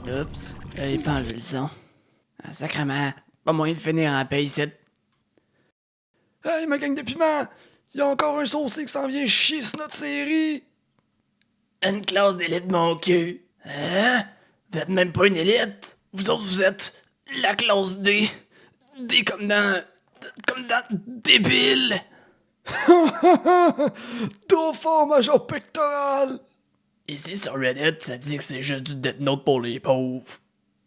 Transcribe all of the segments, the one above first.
Oups, j'avais pas enlevé le son. Ah, sacrement, pas moyen de finir en paix ici. Hey, ma gang de piment! Y a encore un saucé qui s'en vient chier sur notre série! Une classe d'élite, mon cul. Hein? Vous êtes même pas une élite. Vous autres, vous êtes la classe D. D comme dans... débile. Trop fort, major pectoral! Ici, sur Reddit, ça dit que c'est juste du Death Note pour les pauvres.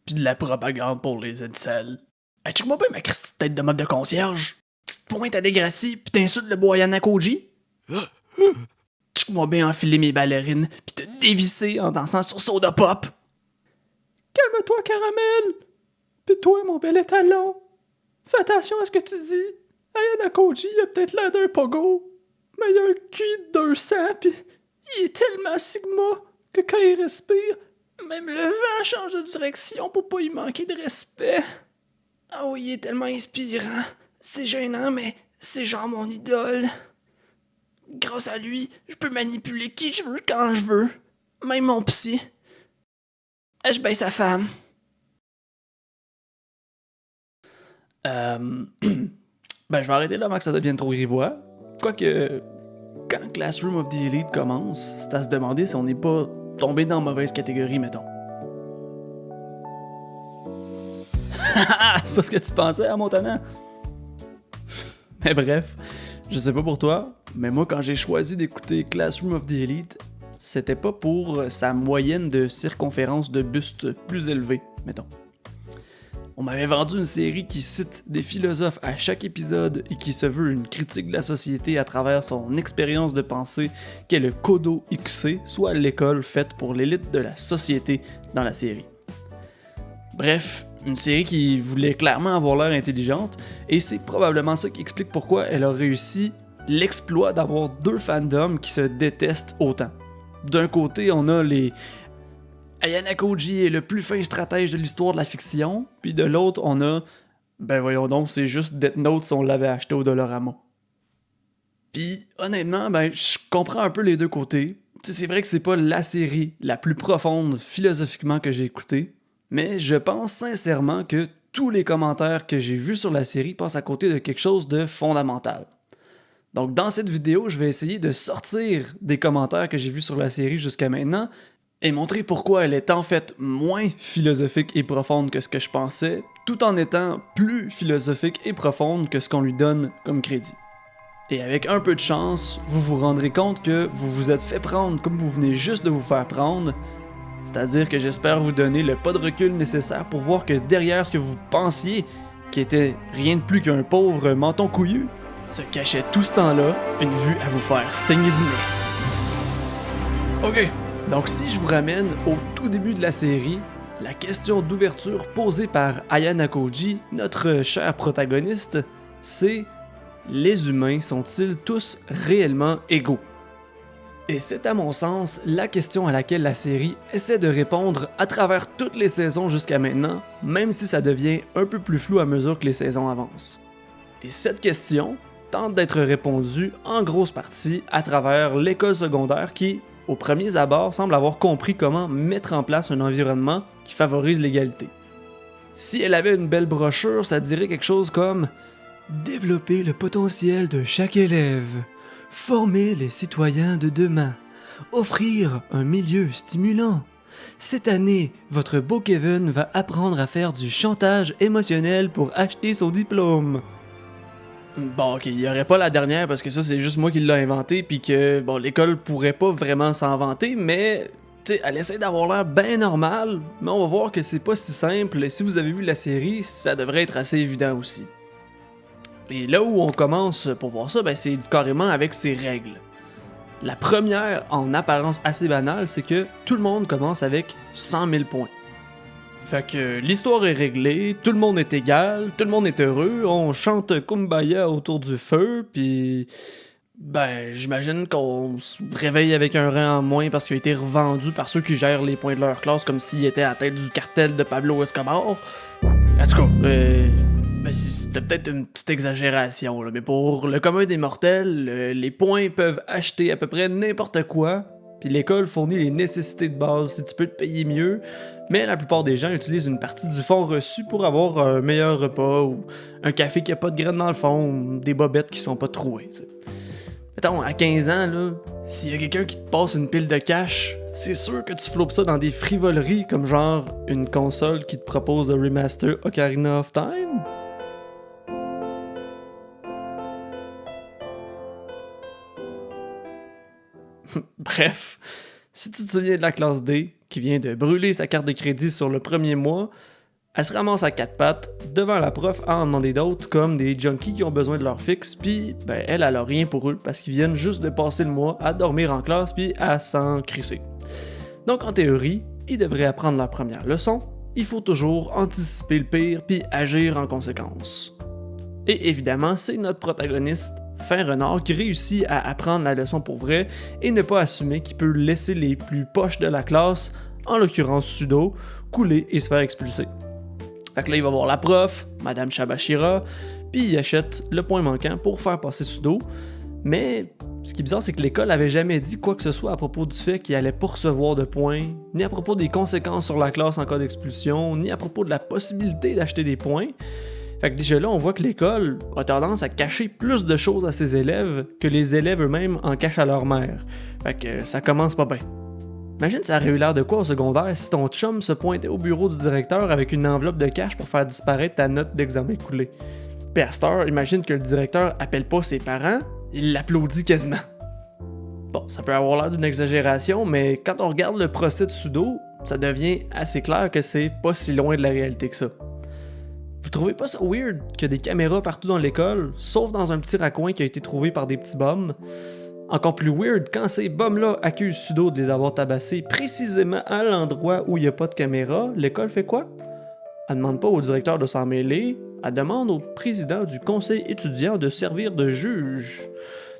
Pis de la propagande pour les incels. Hey, check-moi bien ma Christie de tête de mode de concierge. Petite pointe à Degrassi, pis t'insultes le Boyana Koji. Check-moi bien enfiler mes ballerines, pis te dévisser en dansant sur Soda Pop. Calme-toi, Caramel. Pis toi, mon bel étalon. Fais attention à ce que tu dis. Ayana Koji, il a peut-être l'air d'un pogo. Mais il a un cul de 200, pis il est tellement sigma que quand il respire, même le vent change de direction pour pas y manquer de respect. Oh, il est tellement inspirant. C'est gênant, mais c'est genre mon idole. Grâce à lui, je peux manipuler qui je veux quand je veux. Même mon psy. Je baisse sa femme. Ben, je vais arrêter là avant que ça devienne trop grivois. Quoique, quand Classroom of the Elite commence, c'est à se demander si on n'est pas tombé dans la mauvaise catégorie, mettons. C'est pas ce que tu pensais à Montana? Mais bref, je sais pas pour toi, mais moi quand j'ai choisi d'écouter Classroom of the Elite, c'était pas pour sa moyenne de circonférence de buste plus élevée, mettons. On m'avait vendu une série qui cite des philosophes à chaque épisode et qui se veut une critique de la société à travers son expérience de pensée qu'est le Kodo Ikuse, soit l'école faite pour l'élite de la société dans la série. Bref, une série qui voulait clairement avoir l'air intelligente, et c'est probablement ça qui explique pourquoi elle a réussi l'exploit d'avoir deux fandoms qui se détestent autant. D'un côté, on a les Ayana Koji est le plus fin stratège de l'histoire de la fiction, puis de l'autre, on a ben voyons donc, c'est juste Death Note si on l'avait acheté au Dollarama. Puis honnêtement, ben je comprends un peu les deux côtés. T'sais, c'est vrai que c'est pas la série la plus profonde philosophiquement que j'ai écoutée, mais je pense sincèrement que tous les commentaires que j'ai vus sur la série passent à côté de quelque chose de fondamental. Donc dans cette vidéo, je vais essayer de sortir des commentaires que j'ai vus sur la série jusqu'à maintenant et montrer pourquoi elle est en fait moins philosophique et profonde que ce que je pensais, tout en étant plus philosophique et profonde que ce qu'on lui donne comme crédit. Et avec un peu de chance, vous vous rendrez compte que vous vous êtes fait prendre comme vous venez juste de vous faire prendre, c'est-à-dire que j'espère vous donner le pas de recul nécessaire pour voir que derrière ce que vous pensiez, qui était rien de plus qu'un pauvre menton couillu, se cachait tout ce temps-là une vue à vous faire saigner du nez. Ok, donc si je vous ramène au tout début de la série, la question d'ouverture posée par Ayana Koji, notre cher protagoniste, c'est « Les humains sont-ils tous réellement égaux ?» Et c'est à mon sens la question à laquelle la série essaie de répondre à travers toutes les saisons jusqu'à maintenant, même si ça devient un peu plus flou à mesure que les saisons avancent. Et cette question tente d'être répondue en grosse partie à travers l'école secondaire qui, au premier abord, semble avoir compris comment mettre en place un environnement qui favorise l'égalité. Si elle avait une belle brochure, ça dirait quelque chose comme « Développer le potentiel de chaque élève », « Former les citoyens de demain », « Offrir un milieu stimulant ». Cette année, votre beau Kevin va apprendre à faire du chantage émotionnel pour acheter son diplôme. Bon, ok, il y aurait pas la dernière parce que ça c'est juste moi qui l'ai inventé puis que bon l'école pourrait pas vraiment s'en vanter, mais tu sais, elle essaie d'avoir l'air bien normal, mais on va voir que c'est pas si simple et si vous avez vu la série, ça devrait être assez évident aussi. Et là où on commence pour voir ça, ben c'est carrément avec ses règles. La première, en apparence assez banale, c'est que tout le monde commence avec 100 000 points. Fait que l'histoire est réglée, tout le monde est égal, tout le monde est heureux, on chante Kumbaya autour du feu, puis ben j'imagine qu'on se réveille avec un rang en moins parce qu'il a été revendu par ceux qui gèrent les points de leur classe comme s'il était à la tête du cartel de Pablo Escobar. En tout cas, ben, c'était peut-être une petite exagération, là, mais pour le commun des mortels, les points peuvent acheter à peu près n'importe quoi, puis l'école fournit les nécessités de base. Si tu peux te payer mieux, Mais la plupart des gens utilisent une partie du fonds reçu pour avoir un meilleur repas ou un café qui a pas de graines dans le fond ou des bobettes qui sont pas trouées. T'sais. Mettons, à 15 ans, là, s'il y a quelqu'un qui te passe une pile de cash, c'est sûr que tu flopes ça dans des frivoleries comme genre une console qui te propose de remaster Ocarina of Time. Bref, si tu te souviens de la classe D, qui vient de brûler sa carte de crédit sur le premier mois, elle se ramasse à quatre pattes devant la prof à en demander d'autres comme des junkies qui ont besoin de leur fixe, puis ben elle a rien pour eux parce qu'ils viennent juste de passer le mois à dormir en classe puis à s'en crisser. Donc en théorie, ils devraient apprendre leur première leçon, il faut toujours anticiper le pire puis agir en conséquence. Et évidemment, c'est notre protagoniste, Fin Renard, qui réussit à apprendre la leçon pour vrai et ne pas assumer qu'il peut laisser les plus poches de la classe, en l'occurrence Sudo, couler et se faire expulser. Fait que là, il va voir la prof, Madame Shabashira, puis il achète le point manquant pour faire passer Sudo. Mais ce qui est bizarre, c'est que l'école avait jamais dit quoi que ce soit à propos du fait qu'il allait pas recevoir de points, ni à propos des conséquences sur la classe en cas d'expulsion, ni à propos de la possibilité d'acheter des points. Fait que déjà là, on voit que l'école a tendance à cacher plus de choses à ses élèves que les élèves eux-mêmes en cachent à leur mère. Fait que ça commence pas bien. Imagine ça aurait eu l'air de quoi au secondaire si ton chum se pointait au bureau du directeur avec une enveloppe de cash pour faire disparaître ta note d'examen coulée. Puis à cette heure, imagine que le directeur appelle pas ses parents, il l'applaudit quasiment. Bon, ça peut avoir l'air d'une exagération, mais quand on regarde le procès de Sudo, ça devient assez clair que c'est pas si loin de la réalité que ça. Vous trouvez pas ça weird qu'il y a des caméras partout dans l'école, sauf dans un petit raccoin qui a été trouvé par des petits bums? Encore plus weird, quand ces bums-là accusent Sudo de les avoir tabassés précisément à l'endroit où il n'y a pas de caméra, l'école fait quoi? Elle demande pas au directeur de s'en mêler, elle demande au président du conseil étudiant de servir de juge.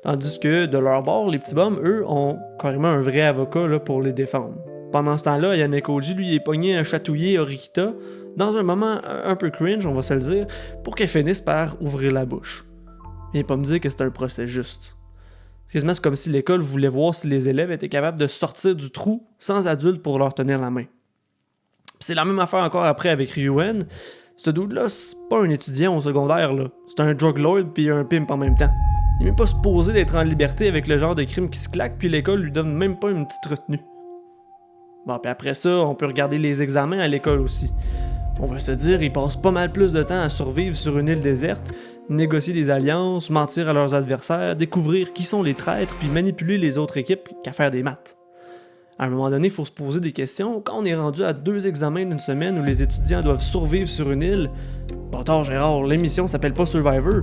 Tandis que, de leur bord, les petits bums, eux, ont carrément un vrai avocat là, pour les défendre. Pendant ce temps-là, Yanekoji, lui, est pogné à chatouiller Orikita, dans un moment un peu cringe, on va se le dire, pour qu'elle finisse par ouvrir la bouche. Viens pas me dire que c'est un procès juste. C'est comme si l'école voulait voir si les élèves étaient capables de sortir du trou sans adultes pour leur tenir la main. C'est la même affaire encore après avec Ryuen. Ce dude-là, c'est pas un étudiant au secondaire, là. C'est un drug lord puis un pimp en même temps. Il est même pas supposé d'être en liberté avec le genre de crime qui se claque, puis l'école lui donne même pas une petite retenue. Bon, puis après ça, on peut regarder les examens à l'école aussi. On va se dire, ils passent pas mal plus de temps à survivre sur une île déserte, négocier des alliances, mentir à leurs adversaires, découvrir qui sont les traîtres, puis manipuler les autres équipes qu'à faire des maths. À un moment donné, il faut se poser des questions. Quand on est rendu à 2 examens d'une semaine où les étudiants doivent survivre sur une île, bâtard Gérard, l'émission s'appelle pas Survivor,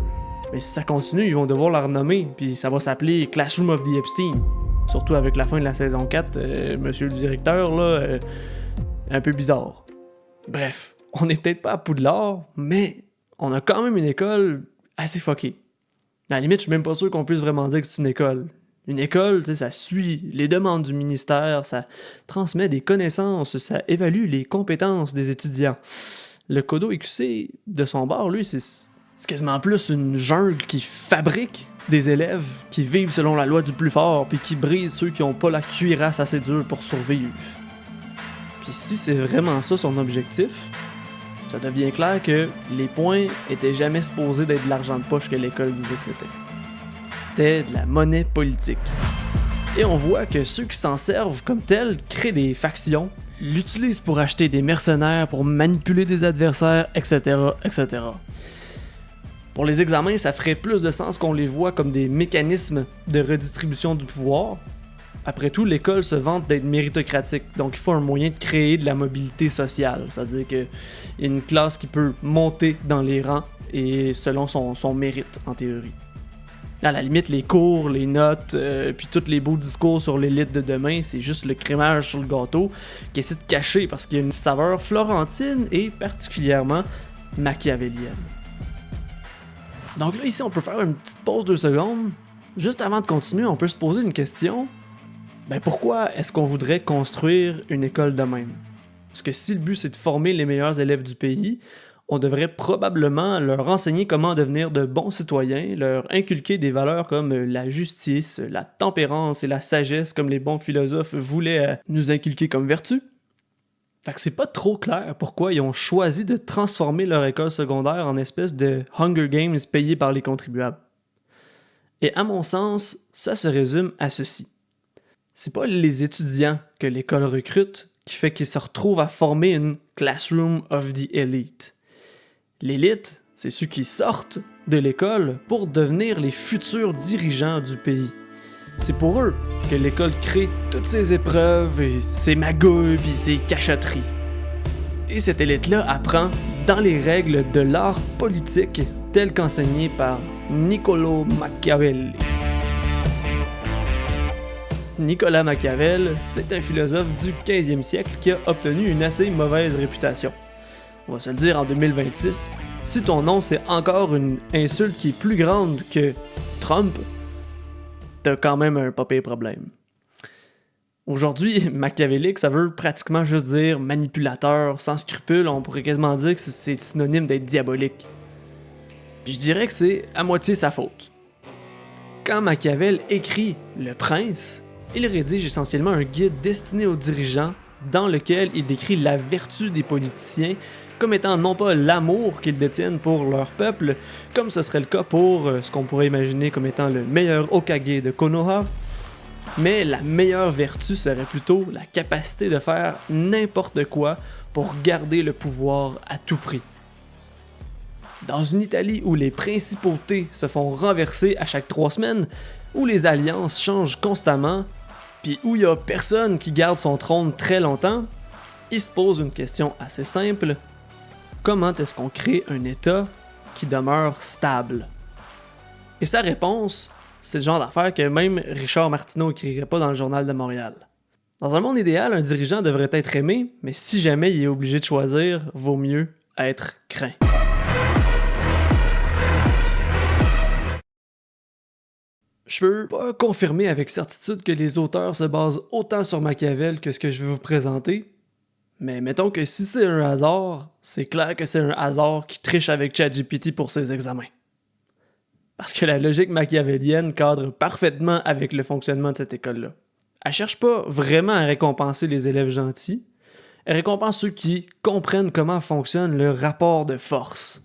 mais si ça continue, ils vont devoir la renommer, puis ça va s'appeler Classroom of the Epstein. Surtout avec la fin de la saison 4, monsieur le directeur, là, un peu bizarre. Bref, on n'est peut-être pas à Poudlard, mais on a quand même une école assez fuckée. À la limite, je suis même pas sûr qu'on puisse vraiment dire que c'est une école. Une école, tu sais, ça suit les demandes du ministère, ça transmet des connaissances, ça évalue les compétences des étudiants. Le Kodo EQC, de son bord, lui, c'est quasiment plus une jungle qui fabrique des élèves qui vivent selon la loi du plus fort puis qui brise ceux qui ont pas la cuirasse assez dure pour survivre. Puis si c'est vraiment ça son objectif, ça devient clair que les points étaient jamais supposés d'être de l'argent de poche que l'école disait que c'était. C'était de la monnaie politique. Et on voit que ceux qui s'en servent comme tels créent des factions, l'utilisent pour acheter des mercenaires, pour manipuler des adversaires, etc., etc. Pour les examens, ça ferait plus de sens qu'on les voit comme des mécanismes de redistribution du pouvoir. Après tout, l'école se vante d'être méritocratique, donc il faut un moyen de créer de la mobilité sociale, c'est-à-dire qu'il y a une classe qui peut monter dans les rangs et selon son mérite, en théorie. À la limite, les cours, les notes, puis tous les beaux discours sur l'élite de demain, c'est juste le crémage sur le gâteau qui essaie de cacher parce qu'il y a une saveur florentine et particulièrement machiavélienne. Donc là, ici, on peut faire une petite pause 2 secondes. Juste avant de continuer, on peut se poser une question. Ben pourquoi est-ce qu'on voudrait construire une école de même? Parce que si le but c'est de former les meilleurs élèves du pays, on devrait probablement leur enseigner comment devenir de bons citoyens, leur inculquer des valeurs comme la justice, la tempérance et la sagesse comme les bons philosophes voulaient nous inculquer comme vertu. Fait que c'est pas trop clair pourquoi ils ont choisi de transformer leur école secondaire en espèce de Hunger Games payé par les contribuables. Et à mon sens, ça se résume à ceci. C'est pas les étudiants que l'école recrute qui fait qu'ils se retrouvent à former une Classroom of the Elite. L'élite, c'est ceux qui sortent de l'école pour devenir les futurs dirigeants du pays. C'est pour eux que l'école crée toutes ces épreuves, et ces magouilles et ces cachotteries. Et cette élite-là apprend dans les règles de l'art politique tel qu'enseigné par Niccolò Machiavelli. Nicolas Machiavel, c'est un philosophe du 15e siècle qui a obtenu une assez mauvaise réputation. On va se le dire en 2026, si ton nom c'est encore une insulte qui est plus grande que Trump, t'as quand même un pas pire problème. Aujourd'hui, machiavélique, ça veut pratiquement juste dire manipulateur, sans scrupules, on pourrait quasiment dire que c'est synonyme d'être diabolique. Puis je dirais que c'est à moitié sa faute. Quand Machiavel écrit Le Prince, il rédige essentiellement un guide destiné aux dirigeants dans lequel il décrit la vertu des politiciens comme étant non pas l'amour qu'ils détiennent pour leur peuple, comme ce serait le cas pour ce qu'on pourrait imaginer comme étant le meilleur Hokage de Konoha, mais la meilleure vertu serait plutôt la capacité de faire n'importe quoi pour garder le pouvoir à tout prix. Dans une Italie où les principautés se font renverser à chaque 3 semaines, où les alliances changent constamment, puis où il n'y a personne qui garde son trône très longtemps, il se pose une question assez simple. Comment est-ce qu'on crée un État qui demeure stable? Et sa réponse, c'est le genre d'affaire que même Richard Martineau n'écrirait pas dans le Journal de Montréal. Dans un monde idéal, un dirigeant devrait être aimé, mais si jamais il est obligé de choisir, vaut mieux être craint. Je peux pas confirmer avec certitude que les auteurs se basent autant sur Machiavel que ce que je vais vous présenter, mais mettons que si c'est un hasard, c'est clair que c'est un hasard qui triche avec ChatGPT pour ses examens. Parce que la logique machiavélienne cadre parfaitement avec le fonctionnement de cette école-là. Elle cherche pas vraiment à récompenser les élèves gentils, elle récompense ceux qui comprennent comment fonctionne le rapport de force.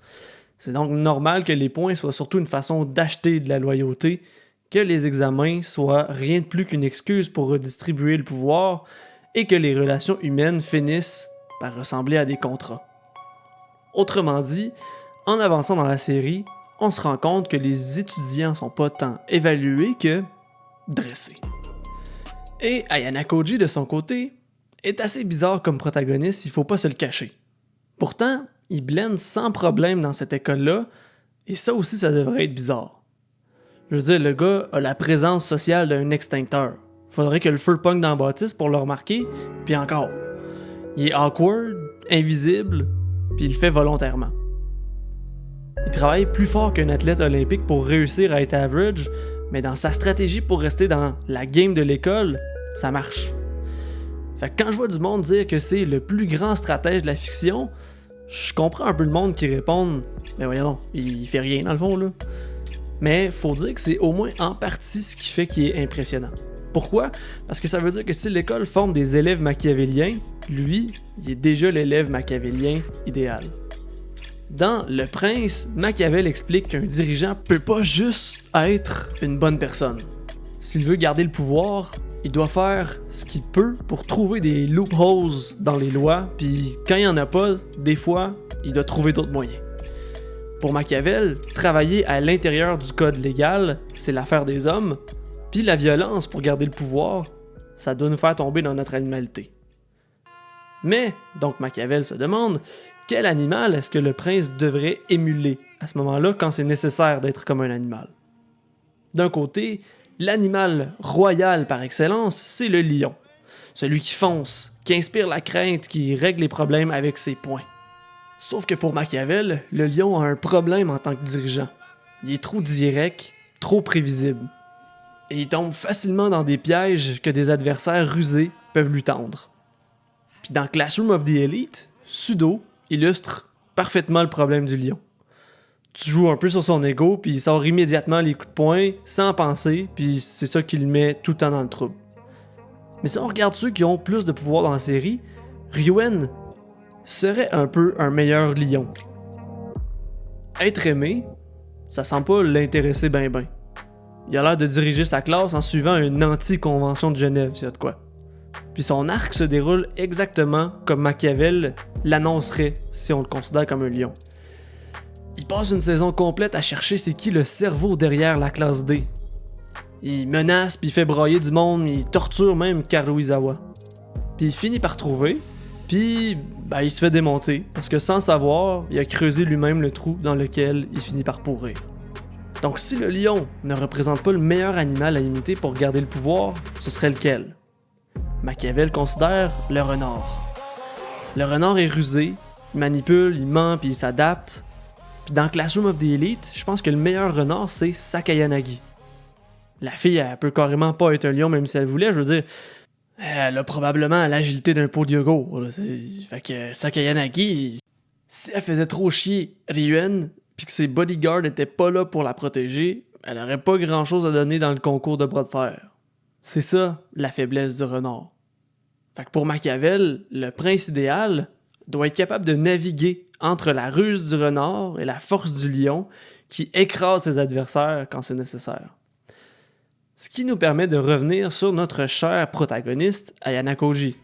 C'est donc normal que les points soient surtout une façon d'acheter de la loyauté, que les examens soient rien de plus qu'une excuse pour redistribuer le pouvoir et que les relations humaines finissent par ressembler à des contrats. Autrement dit, en avançant dans la série, on se rend compte que les étudiants sont pas tant évalués que dressés. Et Ayana Koji, de son côté, est assez bizarre comme protagoniste, il faut pas se le cacher. Pourtant, il blende sans problème dans cette école-là, et ça aussi ça devrait être bizarre. Je veux dire, le gars a la présence sociale d'un extincteur. Faudrait que le feu pogne dans la bâtisse pour le remarquer, puis encore. Il est awkward, invisible, puis il le fait volontairement. Il travaille plus fort qu'un athlète olympique pour réussir à être average, mais dans sa stratégie pour rester dans la game de l'école, ça marche. Fait que quand je vois du monde dire que c'est le plus grand stratège de la fiction, je comprends un peu le monde qui répond « Mais voyons, il fait rien dans le fond, là. » Mais faut dire que c'est au moins en partie ce qui fait qu'il est impressionnant. Pourquoi? Parce que ça veut dire que si l'école forme des élèves machiavéliens, lui, il est déjà l'élève machiavélien idéal. Dans Le Prince, Machiavel explique qu'un dirigeant peut pas juste être une bonne personne. S'il veut garder le pouvoir, il doit faire ce qu'il peut pour trouver des loopholes dans les lois, puis quand il y en a pas, des fois, il doit trouver d'autres moyens. Pour Machiavel, travailler à l'intérieur du code légal, c'est l'affaire des hommes, puis la violence pour garder le pouvoir, ça doit nous faire tomber dans notre animalité. Mais, donc Machiavel se demande, quel animal est-ce que le prince devrait émuler à ce moment-là quand c'est nécessaire d'être comme un animal? D'un côté, l'animal royal par excellence, c'est le lion. Celui qui fonce, qui inspire la crainte, qui règle les problèmes avec ses poings. Sauf que pour Machiavel, le lion a un problème en tant que dirigeant. Il est trop direct, trop prévisible. Et il tombe facilement dans des pièges que des adversaires rusés peuvent lui tendre. Puis dans Classroom of the Elite, Sudo illustre parfaitement le problème du lion. Tu joues un peu sur son ego, puis il sort immédiatement les coups de poing, sans penser, puis c'est ça qui le met tout le temps dans le trouble. Mais si on regarde ceux qui ont plus de pouvoir dans la série, Ryuen serait un peu un meilleur lion. Être aimé, ça semble pas l'intéresser ben. Il a l'air de diriger sa classe en suivant une anti-convention de Genève, s'il y a de quoi. Puis son arc se déroule exactement comme Machiavel l'annoncerait si on le considère comme un lion. Il passe une saison complète à chercher c'est qui le cerveau derrière la classe D. Il menace puis il fait brailler du monde, il torture même Karuizawa. Puis il finit par trouver, puis il se fait démonter parce que sans savoir, il a creusé lui-même le trou dans lequel il finit par pourrir. Donc si le lion ne représente pas le meilleur animal à imiter pour garder le pouvoir, ce serait lequel? Machiavel considère le renard. Le renard est rusé, il manipule, il ment puis il s'adapte. Puis dans Classroom of the Elite, je pense que le meilleur renard c'est Sakayanagi. La fille, elle peut carrément pas être un lion même si elle voulait, je veux dire. Elle a probablement l'agilité d'un pot de yogourt. Fait que Sakayanagi, si elle faisait trop chier Ryuen, puis que ses bodyguards étaient pas là pour la protéger, elle aurait pas grand chose à donner dans le concours de bras de fer. C'est ça, la faiblesse du renard. Fait que pour Machiavel, le prince idéal doit être capable de naviguer entre la ruse du renard et la force du lion qui écrase ses adversaires quand c'est nécessaire. Ce qui nous permet de revenir sur notre cher protagoniste, Ayana Koji.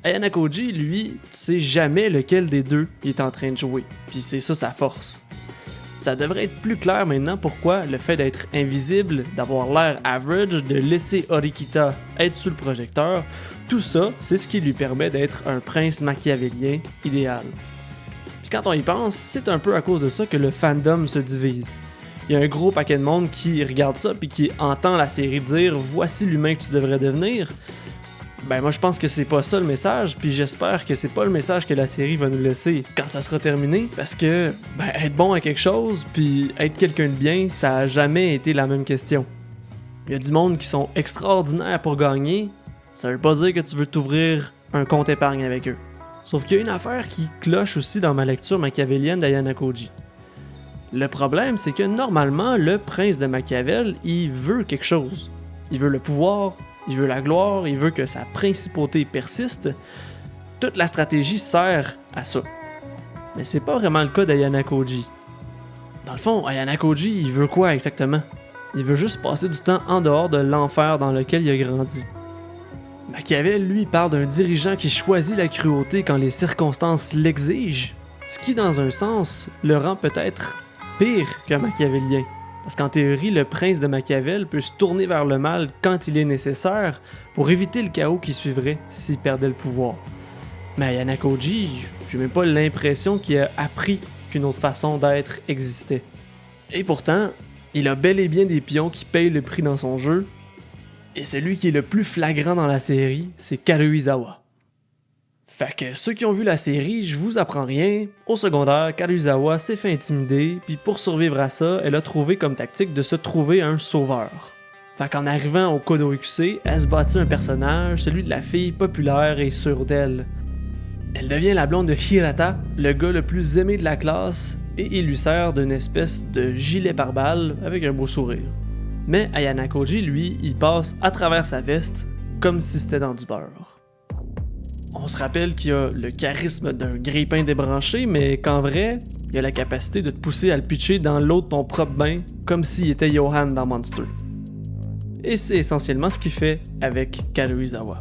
Ayana Koji, lui, tu sais jamais lequel des deux il est en train de jouer, puis c'est ça sa force. Ça devrait être plus clair maintenant pourquoi le fait d'être invisible, d'avoir l'air average, de laisser Horikita être sous le projecteur, tout ça, c'est ce qui lui permet d'être un prince machiavélien idéal. Puis quand on y pense, c'est un peu à cause de ça que le fandom se divise. Il y a un gros paquet de monde qui regarde ça puis qui entend la série dire « Voici l'humain que tu devrais devenir ». Moi je pense que c'est pas ça le message, puis j'espère que c'est pas le message que la série va nous laisser quand ça sera terminé, parce que être bon à quelque chose, puis être quelqu'un de bien, ça a jamais été la même question. Il y a du monde qui sont extraordinaires pour gagner, ça veut pas dire que tu veux t'ouvrir un compte épargne avec eux. Sauf qu'il y a une affaire qui cloche aussi dans ma lecture machiavélienne d'Ayana Koji. Le problème, c'est que normalement, le prince de Machiavel, il veut quelque chose. Il veut le pouvoir, il veut la gloire, il veut que sa principauté persiste. Toute la stratégie sert à ça. Mais c'est pas vraiment le cas d'Ayana Koji. Dans le fond, Ayana Koji, il veut quoi exactement? Il veut juste passer du temps en dehors de l'enfer dans lequel il a grandi. Machiavel, lui, parle d'un dirigeant qui choisit la cruauté quand les circonstances l'exigent, ce qui, dans un sens, le rend peut-être pire qu'un machiavélien. Parce qu'en théorie, le prince de Machiavel peut se tourner vers le mal quand il est nécessaire pour éviter le chaos qui suivrait s'il perdait le pouvoir. Mais Ayana Koji, j'ai même pas l'impression qu'il a appris qu'une autre façon d'être existait. Et pourtant, il a bel et bien des pions qui payent le prix dans son jeu, et celui qui est le plus flagrant dans la série, c'est Karuizawa. Fait que ceux qui ont vu la série, je vous apprends rien. Au secondaire, Karuizawa s'est fait intimider, puis pour survivre à ça, elle a trouvé comme tactique de se trouver un sauveur. Fait qu'en arrivant au Kodo UQC, elle se bâtit un personnage, celui de la fille populaire et sûre d'elle. Elle devient la blonde de Hirata, le gars le plus aimé de la classe, et il lui sert d'une espèce de gilet pare-balles avec un beau sourire. Mais Ayana Koji, lui, il passe à travers sa veste comme si c'était dans du beurre. On se rappelle qu'il a le charisme d'un grille-pain débranché, mais qu'en vrai, il a la capacité de te pousser à le pitcher dans l'eau de ton propre bain, comme s'il était Johan dans Monster. Et c'est essentiellement ce qu'il fait avec Karuizawa.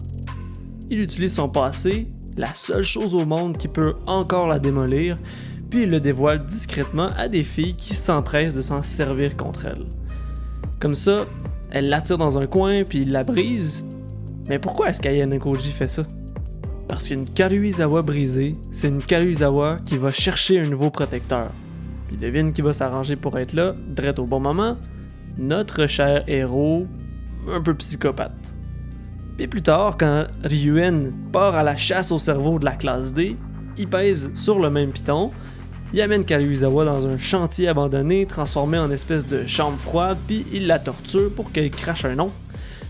Il utilise son passé, la seule chose au monde qui peut encore la démolir, puis il le dévoile discrètement à des filles qui s'empressent de s'en servir contre elle. Comme ça, elle l'attire dans un coin puis il la brise. Mais pourquoi est-ce qu'Ayana Koji fait ça? Parce qu'une Karuizawa brisée, c'est une Karuizawa qui va chercher un nouveau protecteur. Puis devine qui va s'arranger pour être là, direct au bon moment, notre cher héros, un peu psychopathe. Puis plus tard, quand Ryuen part à la chasse au cerveau de la classe D, il pèse sur le même piton, il amène Karuizawa dans un chantier abandonné, transformé en espèce de chambre froide, puis il la torture pour qu'elle crache un nom.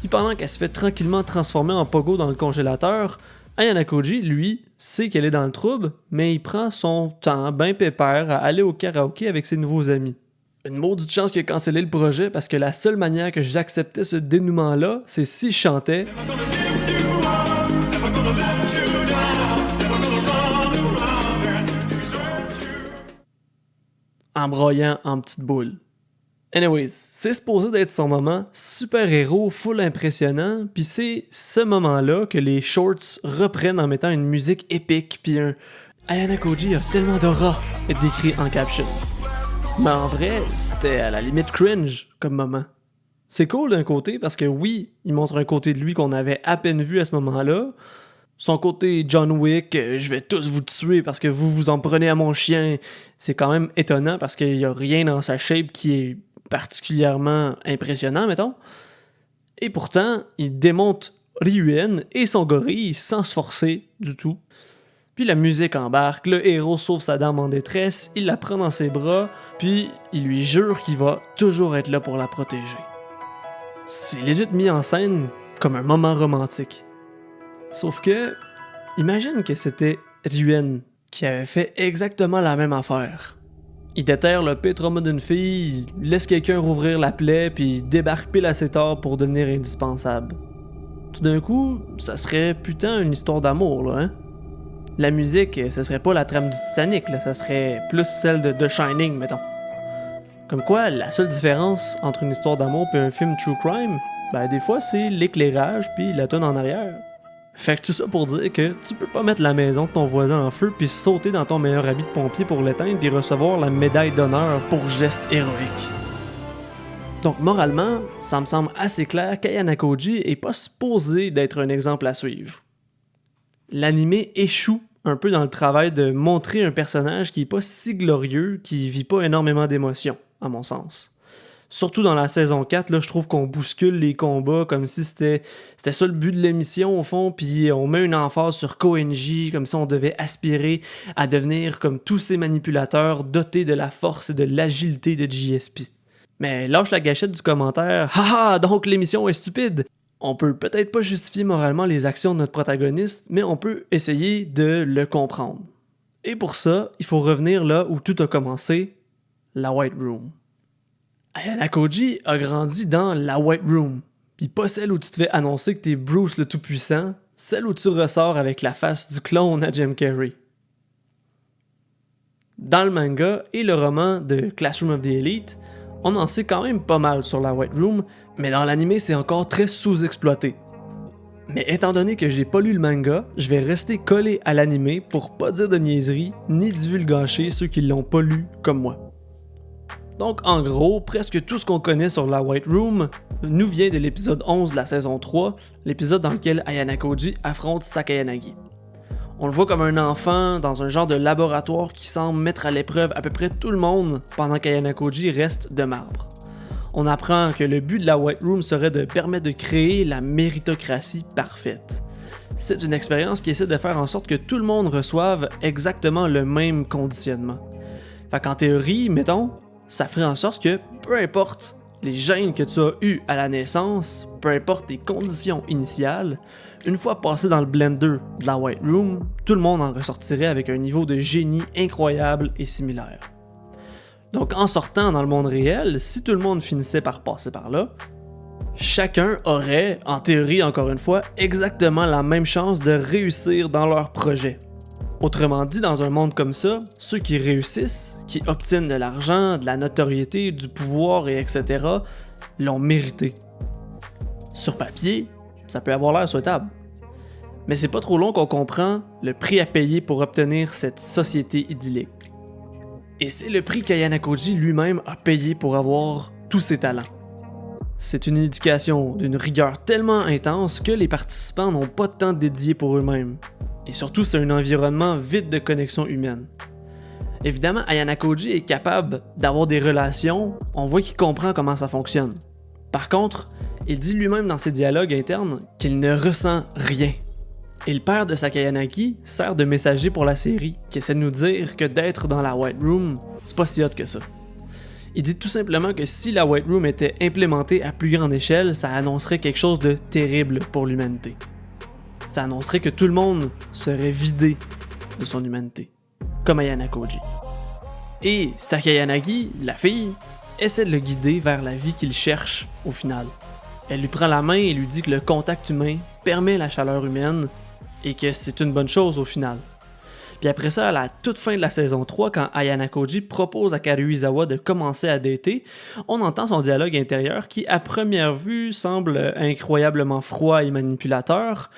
Puis pendant qu'elle se fait tranquillement transformer en pogo dans le congélateur, Ayana Koji, lui, sait qu'elle est dans le trouble, mais il prend son temps ben pépère à aller au karaoké avec ses nouveaux amis. Une maudite chance qu'il a cancellé le projet parce que la seule manière que j'acceptais ce dénouement-là, c'est si je chantais en broyant en petites boules. Anyways, c'est supposé d'être son moment super-héros full impressionnant, puis c'est ce moment-là que les shorts reprennent en mettant une musique épique, puis un « Ayana Koji a tellement d'aura » est décrit en caption. Mais en vrai, c'était à la limite cringe comme moment. C'est cool d'un côté parce que oui, il montre un côté de lui qu'on avait à peine vu à ce moment-là. Son côté John Wick, je vais tous vous tuer parce que vous vous en prenez à mon chien, c'est quand même étonnant parce qu'il y a rien dans sa shape qui est particulièrement impressionnant, mettons. Et pourtant, il démonte Ryuen et son gorille sans se forcer du tout. Puis la musique embarque, le héros sauve sa dame en détresse, il la prend dans ses bras, puis il lui jure qu'il va toujours être là pour la protéger. C'est legit mis en scène comme un moment romantique. Sauf que, imagine que c'était Ryuen qui avait fait exactement la même affaire. Il déterre le pire trauma d'une fille, il laisse quelqu'un rouvrir la plaie, puis il débarque pile assez tard pour devenir indispensable. Tout d'un coup, ça serait putain une histoire d'amour, là, hein? La musique, ce serait pas la trame du Titanic, là, ça serait plus celle de The Shining, mettons. Comme quoi, la seule différence entre une histoire d'amour et un film true crime, ben des fois c'est l'éclairage puis la tonne en arrière. Fait que tout ça pour dire que tu peux pas mettre la maison de ton voisin en feu puis sauter dans ton meilleur habit de pompier pour l'éteindre puis recevoir la médaille d'honneur pour geste héroïque. Donc moralement, ça me semble assez clair qu'Ayana Koji est pas supposé d'être un exemple à suivre. L'anime échoue un peu dans le travail de montrer un personnage qui est pas si glorieux, qui vit pas énormément d'émotions, à mon sens. Surtout dans la saison 4, là, je trouve qu'on bouscule les combats comme si c'était ça le but de l'émission au fond, puis on met une emphase sur Koenji, comme si on devait aspirer à devenir comme tous ces manipulateurs dotés de la force et de l'agilité de JSP. Mais lâche la gâchette du commentaire « Haha, donc l'émission est stupide !» On peut peut-être pas justifier moralement les actions de notre protagoniste, mais on peut essayer de le comprendre. Et pour ça, il faut revenir là où tout a commencé, la White Room. Ayana Koji a grandi dans la White Room, puis pas celle où tu te fais annoncer que t'es Bruce le Tout-Puissant, celle où tu ressors avec la face du clone à Jim Carrey. Dans le manga et le roman de Classroom of the Elite, on en sait quand même pas mal sur la White Room, mais dans l'anime c'est encore très sous-exploité. Mais étant donné que j'ai pas lu le manga, je vais rester collé à l'anime pour pas dire de niaiseries ni divulgacher ceux qui l'ont pas lu comme moi. Donc en gros, presque tout ce qu'on connaît sur la White Room nous vient de l'épisode 11 de la saison 3, l'épisode dans lequel Ayana Koji affronte Sakayanagi. On le voit comme un enfant dans un genre de laboratoire qui semble mettre à l'épreuve à peu près tout le monde pendant qu'Ayana Koji reste de marbre. On apprend que le but de la White Room serait de permettre de créer la méritocratie parfaite. C'est une expérience qui essaie de faire en sorte que tout le monde reçoive exactement le même conditionnement. Fait qu'en théorie, mettons, ça ferait en sorte que peu importe les gènes que tu as eus à la naissance, peu importe tes conditions initiales, une fois passé dans le blender de la White Room, tout le monde en ressortirait avec un niveau de génie incroyable et similaire. Donc en sortant dans le monde réel, si tout le monde finissait par passer par là, chacun aurait, en théorie encore une fois, exactement la même chance de réussir dans leur projet. Autrement dit, dans un monde comme ça, ceux qui réussissent, qui obtiennent de l'argent, de la notoriété, du pouvoir et etc., l'ont mérité. Sur papier, ça peut avoir l'air souhaitable. Mais c'est pas trop long qu'on comprend le prix à payer pour obtenir cette société idyllique. Et c'est le prix qu'Ayana Koji lui-même a payé pour avoir tous ses talents. C'est une éducation d'une rigueur tellement intense que les participants n'ont pas de temps dédié pour eux-mêmes. Et surtout, c'est un environnement vide de connexions humaines. Évidemment, Ayana Koji est capable d'avoir des relations, on voit qu'il comprend comment ça fonctionne. Par contre, il dit lui-même dans ses dialogues internes qu'il ne ressent rien. Et le père de Sakayanagi sert de messager pour la série, qui essaie de nous dire que d'être dans la White Room, c'est pas si hot que ça. Il dit tout simplement que si la White Room était implémentée à plus grande échelle, ça annoncerait quelque chose de terrible pour l'humanité. Ça annoncerait que tout le monde serait vidé de son humanité, comme Ayana Koji. Et Sakayanagi, la fille, essaie de le guider vers la vie qu'il cherche au final. Elle lui prend la main et lui dit que le contact humain permet la chaleur humaine et que c'est une bonne chose au final. Puis après ça, à la toute fin de la saison 3, quand Ayana Koji propose à Karuizawa de commencer à dater, on entend son dialogue intérieur qui, à première vue, semble incroyablement froid et manipulateur,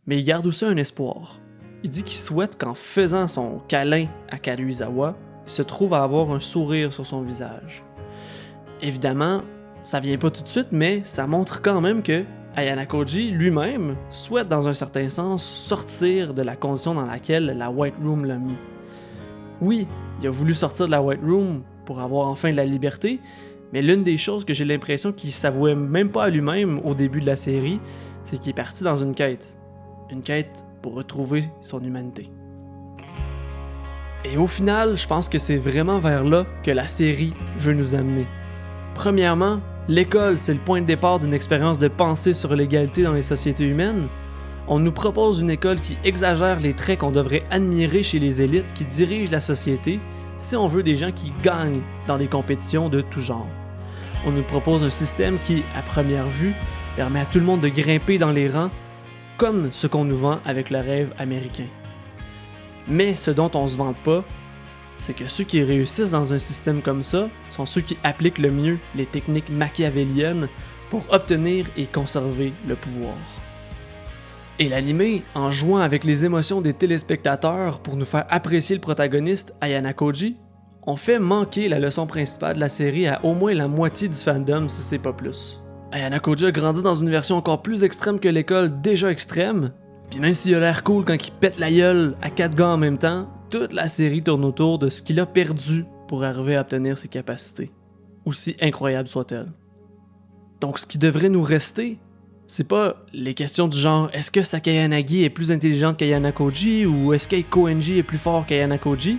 mais il garde aussi un espoir. Il dit qu'il souhaite qu'en faisant son câlin à Karuizawa, il se trouve à avoir un sourire sur son visage. Évidemment, ça vient pas tout de suite, mais ça montre quand même que Ayana Koji lui-même souhaite dans un certain sens sortir de la condition dans laquelle la White Room l'a mis. Oui, il a voulu sortir de la White Room pour avoir enfin de la liberté, mais l'une des choses que j'ai l'impression qu'il s'avouait même pas à lui-même au début de la série, c'est qu'il est parti dans une quête. Une quête pour retrouver son humanité. Et au final, je pense que c'est vraiment vers là que la série veut nous amener. Premièrement, l'école, c'est le point de départ d'une expérience de pensée sur l'égalité dans les sociétés humaines. On nous propose une école qui exagère les traits qu'on devrait admirer chez les élites qui dirigent la société si on veut des gens qui gagnent dans des compétitions de tout genre. On nous propose un système qui, à première vue, permet à tout le monde de grimper dans les rangs, comme ce qu'on nous vend avec le rêve américain. Mais ce dont on se vante pas, c'est que ceux qui réussissent dans un système comme ça sont ceux qui appliquent le mieux les techniques machiavéliennes pour obtenir et conserver le pouvoir. Et l'anime, en jouant avec les émotions des téléspectateurs pour nous faire apprécier le protagoniste Ayana Koji, on fait manquer la leçon principale de la série à au moins la moitié du fandom si c'est pas plus. Ayana Koji a grandi dans une version encore plus extrême que l'école déjà extrême, puis même s'il a l'air cool quand il pète la gueule à 4 gars en même temps, toute la série tourne autour de ce qu'il a perdu pour arriver à obtenir ses capacités, aussi incroyables soient-elles. Donc ce qui devrait nous rester, c'est pas les questions du genre est-ce que Sakayanagi est plus intelligente qu'Ayana Koji ou est-ce qu'Eiko Enji est plus fort qu'Ayana Koji.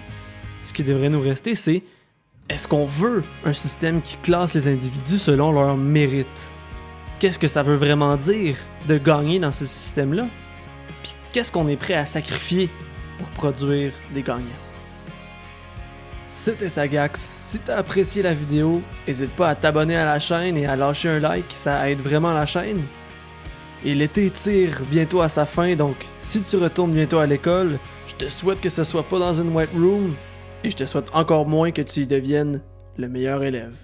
Ce qui devrait nous rester, c'est est-ce qu'on veut un système qui classe les individus selon leur mérite? Qu'est-ce que ça veut vraiment dire de gagner dans ce système-là? Puis qu'est-ce qu'on est prêt à sacrifier pour produire des gagnants? C'était Sagax. Si t'as apprécié la vidéo, n'hésite pas à t'abonner à la chaîne et à lâcher un like, ça aide vraiment la chaîne. Et l'été tire bientôt à sa fin, donc si tu retournes bientôt à l'école, je te souhaite que ce soit pas dans une white room, et je te souhaite encore moins que tu y deviennes le meilleur élève.